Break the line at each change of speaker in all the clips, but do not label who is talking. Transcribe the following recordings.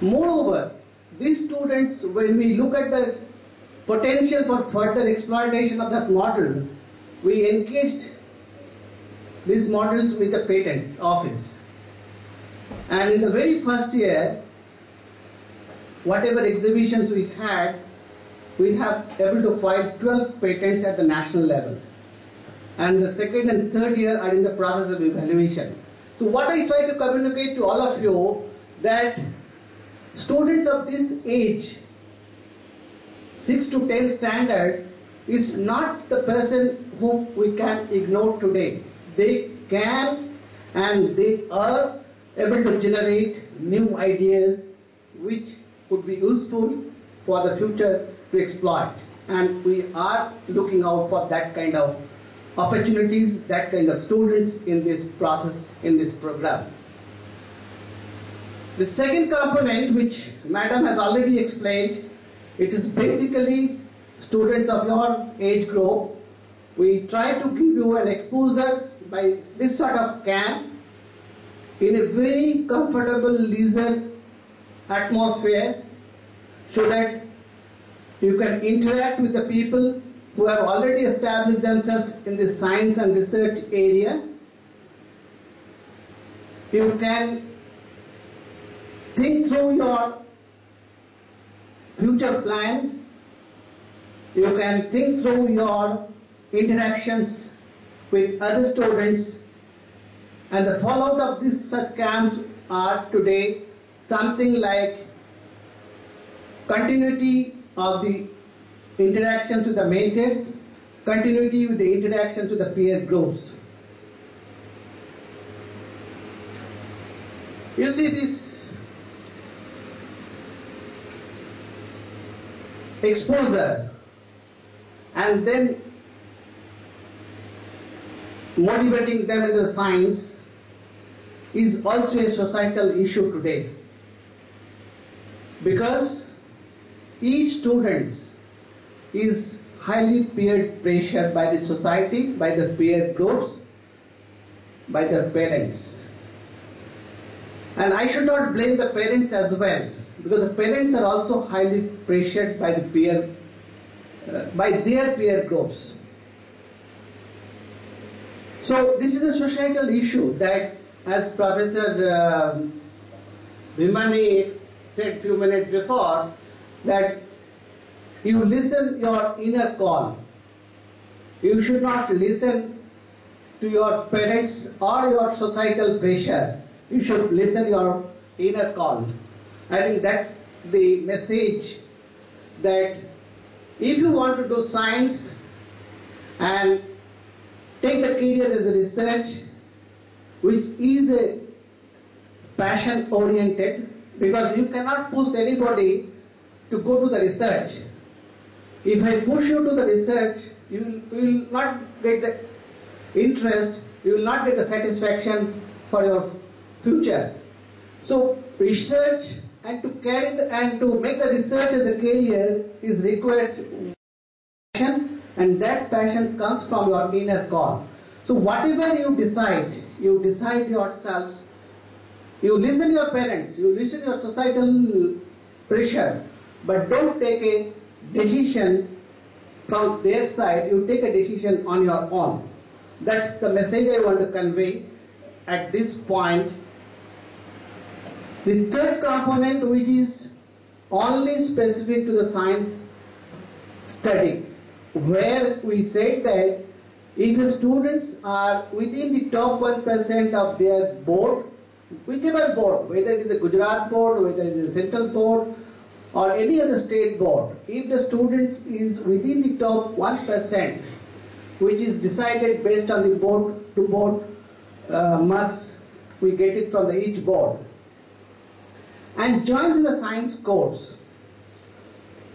Moreover, these students, when we look at the potential for further exploitation of that model, we engaged these models with the patent office. And in the very first year, whatever exhibitions we have able to file 12 patents at the national level. And the second and third year are in the process of evaluation. So what I try to communicate to all of you, that students of this age, 6 to 10 standard, is not the person whom we can ignore today. They can and they are able to generate new ideas which could be useful for the future to exploit. And we are looking out for that kind of opportunities, that kind of students in this process, in this program. The second component, which Madam has already explained, it is basically students of your age group. We try to give you an exposure by this sort of camp in a very comfortable leisure atmosphere, so that you can interact with the people who have already established themselves in the science and research area. You can think through your future plan. You can think through your interactions with other students. And the fallout of these such camps are today something like continuity of the interactions with the mentors, continuity with the interactions with the peer groups. You see this exposure and then motivating them in the science is also a societal issue today, because each student is highly peer pressured by the society, by the peer groups, by their parents. And I should not blame the parents as well, because the parents are also highly pressured by the by their peer groups. So this is a societal issue that, as Professor Vimani said a few minutes before, that you listen your inner call. You should not listen to your parents or your societal pressure. You should listen your inner call. I think that's the message, that if you want to do science and take the career as a research, which is a passion oriented, because you cannot push anybody to go to the research. If I push you to the research, you will not get the interest, you will not get the satisfaction for your future. So research, and to carry and to make the research as a career is requires passion, and that passion comes from your inner call. So whatever you decide yourselves. You listen your parents, you listen your societal pressure, but don't take a decision from their side. You take a decision on your own. That's the message I want to convey at this point. The third component, which is only specific to the science study, where we said that if the students are within the top 1% of their board, whichever board, whether it is a Gujarat board, whether it is a central board, or any other state board, if the student is within the top 1%, which is decided based on the board to board marks, we get it from each board, and joins in the science course.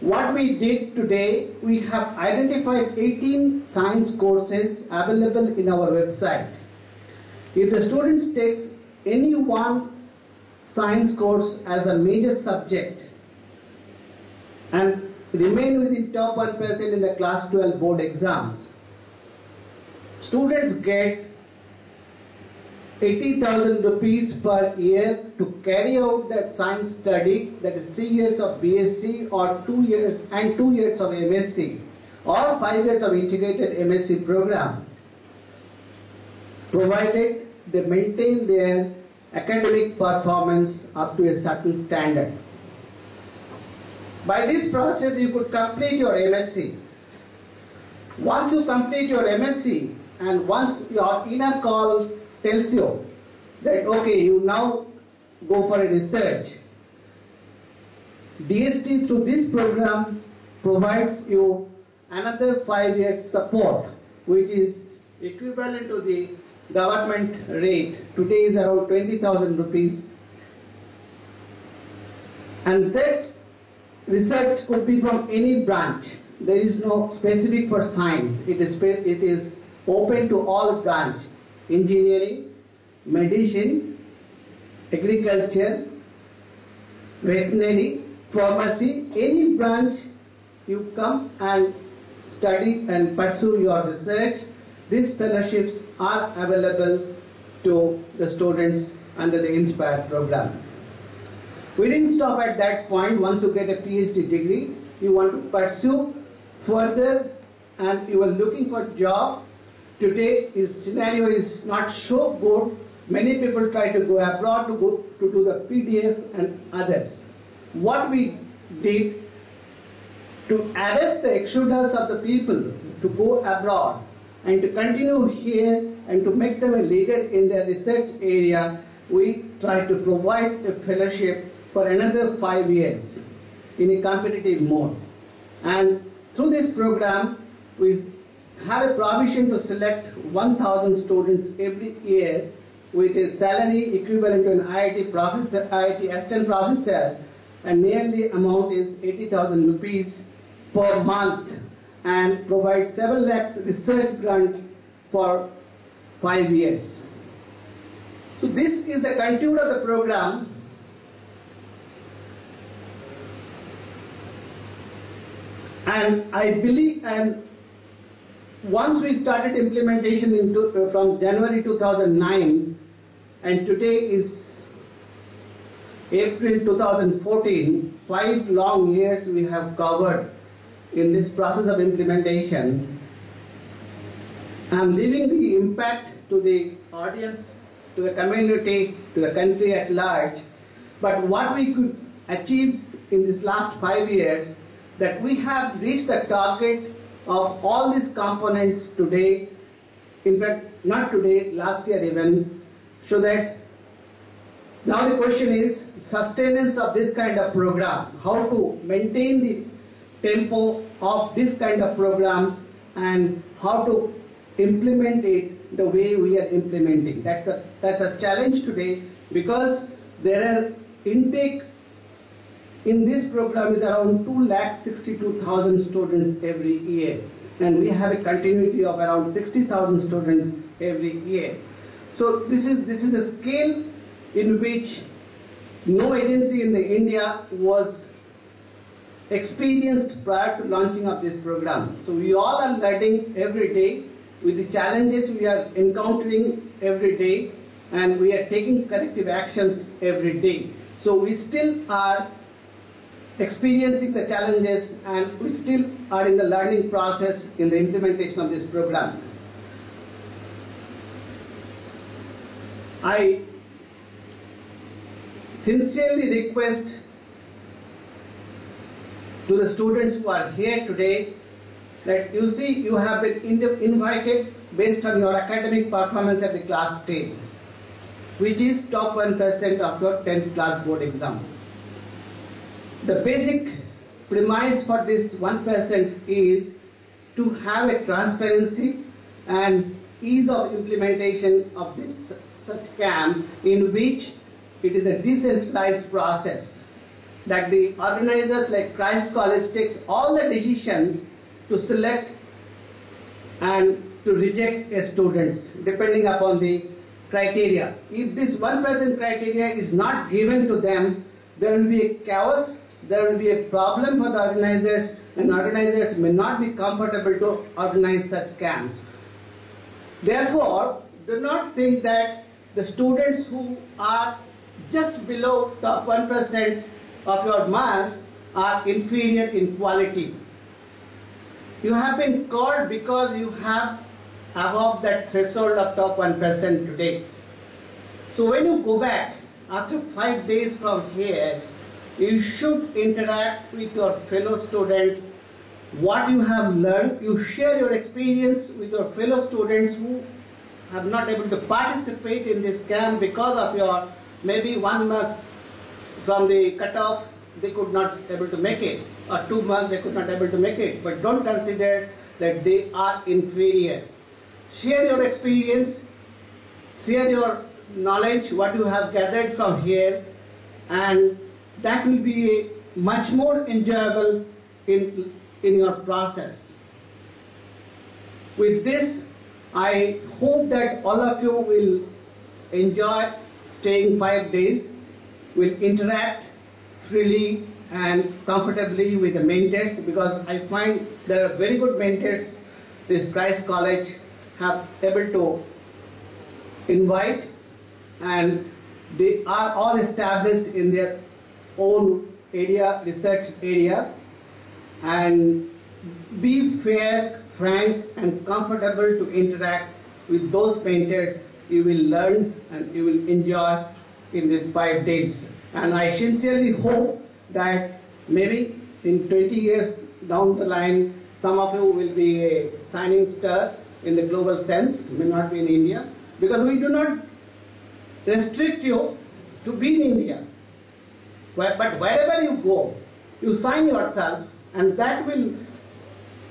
What we did today, we have identified 18 science courses available in our website. If the students takes any one science course as a major subject and remain within top 1% in the class 12 board exams, students get 80,000 rupees per year to carry out that science study, that is 3 years of BSc or 2 years and 2 years of MSc or 5 years of integrated MSc program, provided they maintain their academic performance up to a certain standard. By this process, you could complete your MSc. Once you complete your MSc, and once your inner call tells you that, okay, you now go for a research, DST through this program provides you another 5 years support, which is equivalent to the government rate. Today is around 20,000 rupees. And that research could be from any branch. There is no specific for science. It is open to all branch. Engineering, medicine, agriculture, veterinary, pharmacy, any branch you come and study and pursue your research. These fellowships are available to the students under the Inspire program. We didn't stop at that point. Once you get a PhD degree, you want to pursue further and you are looking for a job. Today, his scenario is not so good. Many people try to go abroad to do the PDF and others. What we did to arrest the exodus of the people to go abroad and to continue here and to make them a leader in their research area, we try to provide a fellowship for another 5 years in a competitive mode. And through this program, we have a provision to select 1,000 students every year with a salary equivalent to an IIT professor, IIT assistant professor, and nearly amount is 80,000 rupees per month, and provide 7 lakhs research grant for 5 years. So this is the contour of the program. And I believe, and once we started implementation from January 2009, and today is April 2014, 5 long years we have covered in this process of implementation. I'm leaving the impact to the audience, to the community, to the country at large. But what we could achieve in this last 5 years, that we have reached the target of all these components today, in fact not today, last year even, so that now the question is sustenance of this kind of program, how to maintain the tempo of this kind of program and how to implement it the way we are implementing. That's a challenge today, because there are intake in this program is around 2,62,000 students every year, and we have a continuity of around 60,000 students every year. So this is a scale in which no agency in the India was experienced prior to launching of this program. So we all are learning every day with the challenges we are encountering every day, and we are taking corrective actions every day. So we still are experiencing the challenges, and we still are in the learning process in the implementation of this program. I sincerely request to the students who are here today that you see you have been invited based on your academic performance at the class 10, which is top 1% of your 10th class board exam. The basic premise for this 1% is to have a transparency and ease of implementation of this such camp, in which it is a decentralized process, that the organizers like Christ College takes all the decisions to select and to reject a students depending upon the criteria. If this 1% criteria is not given to them, there will be a chaos, there will be a problem for the organizers, and organizers may not be comfortable to organize such camps. Therefore, do not think that the students who are just below top 1% of your marks are inferior in quality. You have been called because you have above that threshold of top 1% today. So when you go back after 5 days from here, you should interact with your fellow students, what you have learned. You share your experience with your fellow students who have not able to participate in this camp because of your maybe 1 mark from the cutoff, they could not able to make it, or 2 marks they could not able to make it. But don't consider that they are inferior. Share your experience, share your knowledge, what you have gathered from here, and that will be much more enjoyable in your process. With this, I hope that all of you will enjoy staying 5 days, will interact freely and comfortably with the mentors, because I find there are very good mentors this Christ College have able to invite, and they are all established in their own area, research area, and be fair, frank and comfortable to interact with those mentors. You will learn and you will enjoy in these 5 days. And I sincerely hope that maybe in 20 years down the line, some of you will be a shining star in the global sense, may not be in India, because we do not restrict you to be in India. But wherever you go, you sign yourself, and that will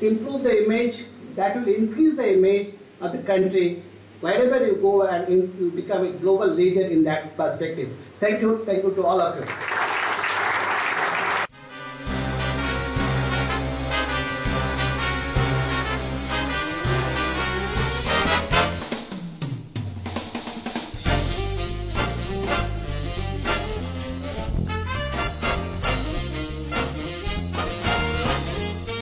improve the image, that will increase the image of the country wherever you go, and you become a global leader in that perspective. Thank you to all of you.